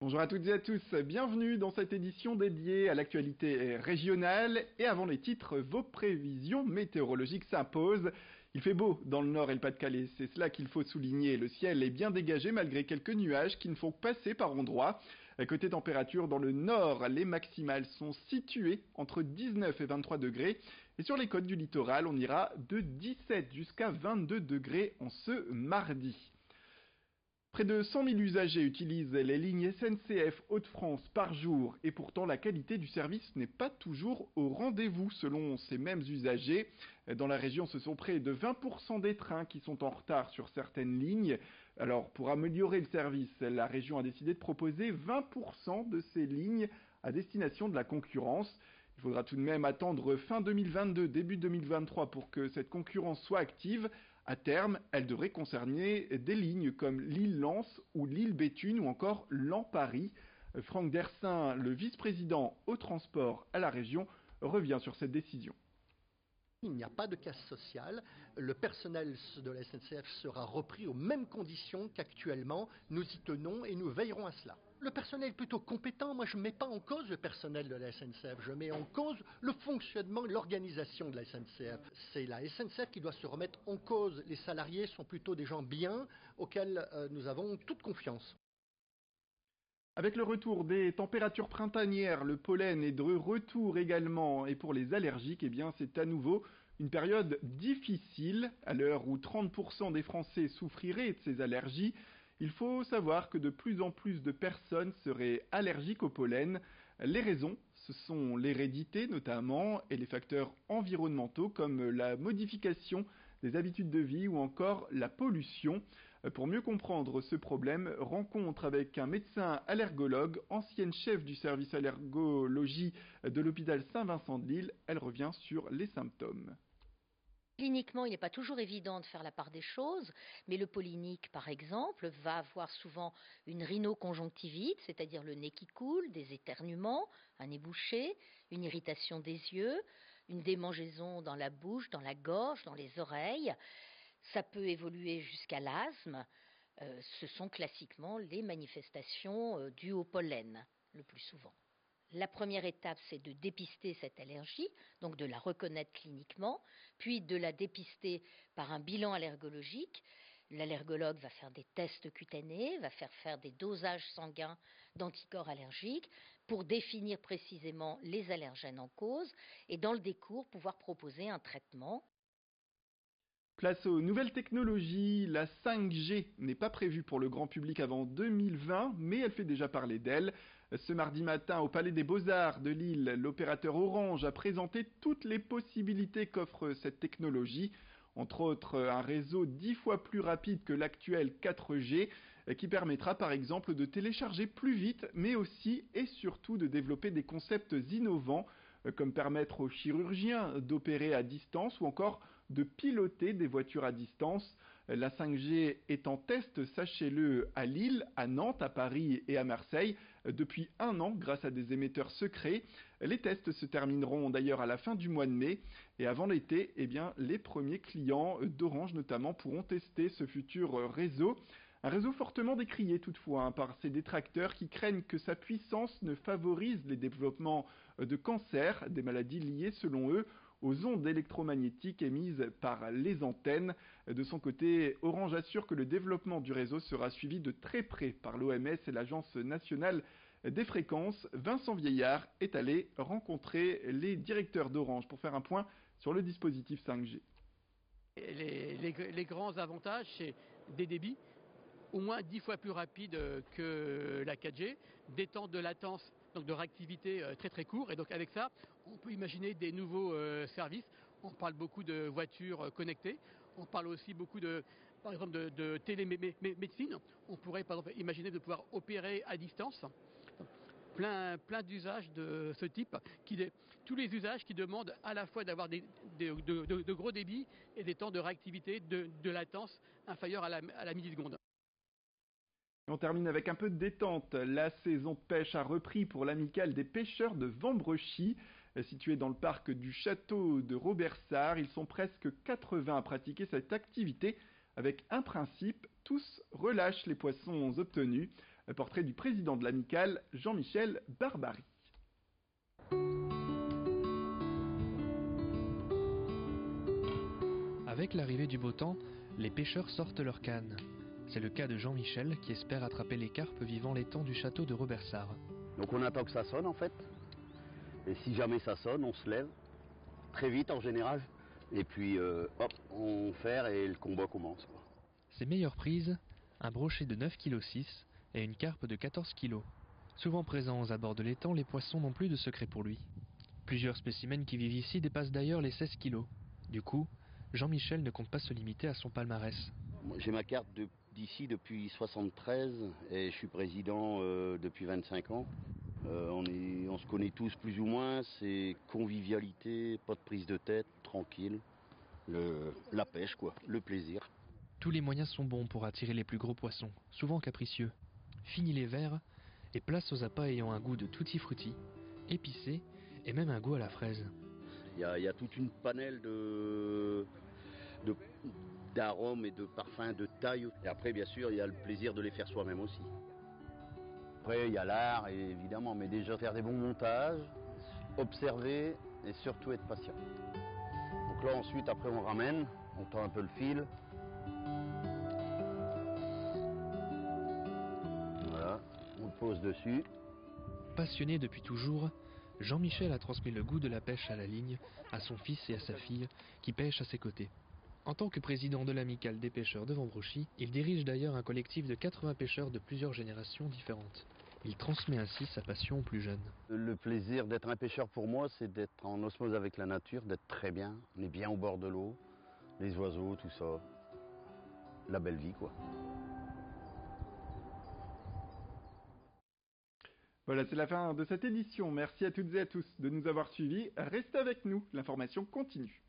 Bonjour à toutes et à tous, bienvenue dans cette édition dédiée à l'actualité régionale. Et avant les titres, vos prévisions météorologiques s'imposent. Il fait beau dans le nord et le Pas-de-Calais, c'est cela qu'il faut souligner. Le ciel est bien dégagé malgré quelques nuages qui ne font que passer par endroits. Côté température, dans le nord, les maximales sont situées entre 19 et 23 degrés. Et sur les côtes du littoral, on ira de 17 jusqu'à 22 degrés en ce mardi. Près de 100 000 usagers utilisent les lignes SNCF Hauts-de-France par jour et pourtant la qualité du service n'est pas toujours au rendez-vous selon ces mêmes usagers. Dans la région, ce sont près de 20% des trains qui sont en retard sur certaines lignes. Alors pour améliorer le service, la région a décidé de proposer 20% de ces lignes à destination de la concurrence. Il faudra tout de même attendre fin 2022, début 2023 pour que cette concurrence soit active. À terme, elle devrait concerner des lignes comme Lille-Lens ou Lille-Béthune ou encore Lens-Paris. Franck Dersin, le vice-président au transport à la région, revient sur cette décision. Il n'y a pas de casse sociale. Le personnel de la SNCF sera repris aux mêmes conditions qu'actuellement. Nous y tenons et nous veillerons à cela. Le personnel est plutôt compétent. Moi, je ne mets pas en cause le personnel de la SNCF. Je mets en cause le fonctionnement, l'organisation de la SNCF. C'est la SNCF qui doit se remettre en cause. Les salariés sont plutôt des gens bien auxquels nous avons toute confiance. Avec le retour des températures printanières, le pollen est de retour également. Et pour les allergiques, eh bien, c'est à nouveau une période difficile. À l'heure où 30% des Français souffriraient de ces allergies, il faut savoir que de plus en plus de personnes seraient allergiques au pollen. Les raisons, ce sont l'hérédité notamment et les facteurs environnementaux comme la modification des habitudes de vie ou encore la pollution. Pour mieux comprendre ce problème, rencontre avec un médecin allergologue, ancienne chef du service allergologie de l'hôpital Saint-Vincent de Lille. Elle revient sur les symptômes. Cliniquement, il n'est pas toujours évident de faire la part des choses, mais le pollinique, par exemple, va avoir souvent une rhinoconjonctivite, c'est-à-dire le nez qui coule, des éternuements, un nez bouché, une irritation des yeux, une démangeaison dans la bouche, dans la gorge, dans les oreilles. Ça peut évoluer jusqu'à l'asthme. Ce sont classiquement les manifestations dues au pollen, le plus souvent. La première étape, c'est de dépister cette allergie, donc de la reconnaître cliniquement, puis de la dépister par un bilan allergologique. L'allergologue va faire des tests cutanés, va faire des dosages sanguins d'anticorps allergiques pour définir précisément les allergènes en cause et dans le décours pouvoir proposer un traitement. Place aux nouvelles technologies, la 5G n'est pas prévue pour le grand public avant 2020, mais elle fait déjà parler d'elle. Ce mardi matin, au Palais des Beaux-Arts de Lille, l'opérateur Orange a présenté toutes les possibilités qu'offre cette technologie, entre autres un réseau 10 fois plus rapide que l'actuel 4G, qui permettra par exemple de télécharger plus vite, mais aussi et surtout de développer des concepts innovants, comme permettre aux chirurgiens d'opérer à distance ou encore de piloter des voitures à distance. La 5G est en test, sachez-le, à Lille, à Nantes, à Paris et à Marseille depuis un an grâce à des émetteurs secrets. Les tests se termineront d'ailleurs à la fin du mois de mai et avant l'été, eh bien, les premiers clients d'Orange notamment pourront tester ce futur réseau. Un réseau fortement décrié toutefois par ses détracteurs qui craignent que sa puissance ne favorise les développements de cancers, des maladies liées selon eux aux ondes électromagnétiques émises par les antennes. De son côté, Orange assure que le développement du réseau sera suivi de très près par l'OMS et l'Agence nationale des fréquences. Vincent Vieillard est allé rencontrer les directeurs d'Orange pour faire un point sur le dispositif 5G. Les grands avantages, c'est des débits au moins 10 fois plus rapides que la 4G, des temps de latence, donc de réactivité très très courts. Et donc avec ça, on peut imaginer des nouveaux services. On parle beaucoup de voitures connectées. On parle aussi beaucoup par exemple, de télémédecine. On pourrait par exemple imaginer de pouvoir opérer à distance. Plein d'usages de ce type, tous les usages qui demandent à la fois d'avoir de gros débits et des temps de réactivité, de latence inférieurs à la milliseconde. On termine avec un peu de détente. La saison de pêche a repris pour l'amicale des pêcheurs de Vambrechy. Situé dans le parc du château de Robersart, ils sont presque 80 à pratiquer cette activité avec un principe, tous relâchent les poissons obtenus. Portrait du président de l'amicale, Jean-Michel Barbary. Avec l'arrivée du beau temps, les pêcheurs sortent leurs cannes. C'est le cas de Jean-Michel qui espère attraper les carpes vivant l'étang du château de Robersart. Donc on attend que ça sonne en fait. Et si jamais ça sonne, on se lève. Très vite en général. Et puis hop, on ferre et le combat commence. Ses meilleures prises, un brochet de 9,6 kg et une carpe de 14 kg. Souvent présents à bord de l'étang, les poissons n'ont plus de secret pour lui. Plusieurs spécimens qui vivent ici dépassent d'ailleurs les 16 kg. Du coup, Jean-Michel ne compte pas se limiter à son palmarès. J'ai ma carte d'ici depuis 73 et je suis président depuis 25 ans. On se connaît tous plus ou moins, c'est convivialité, pas de prise de tête, tranquille. La pêche quoi, le plaisir. Tous les moyens sont bons pour attirer les plus gros poissons, souvent capricieux. Fini les verres et place aux appâts ayant un goût de tutti frutti, épicé et même un goût à la fraise. Il y a toute une panelle d'arômes et de parfums, de taille. Et après, bien sûr, il y a le plaisir de les faire soi-même aussi. Après, il y a l'art, évidemment, mais déjà faire des bons montages, observer et surtout être patient. Donc là, ensuite, après, on ramène, on tend un peu le fil. Voilà, on le pose dessus. Passionné depuis toujours, Jean-Michel a transmis le goût de la pêche à la ligne à son fils et à sa fille qui pêchent à ses côtés. En tant que président de l'amicale des pêcheurs de Vambrochy, il dirige d'ailleurs un collectif de 80 pêcheurs de plusieurs générations différentes. Il transmet ainsi sa passion aux plus jeunes. Le plaisir d'être un pêcheur pour moi, c'est d'être en osmose avec la nature, d'être très bien. On est bien au bord de l'eau, les oiseaux, tout ça. La belle vie, quoi. Voilà, c'est la fin de cette édition. Merci à toutes et à tous de nous avoir suivis. Restez avec nous, l'information continue.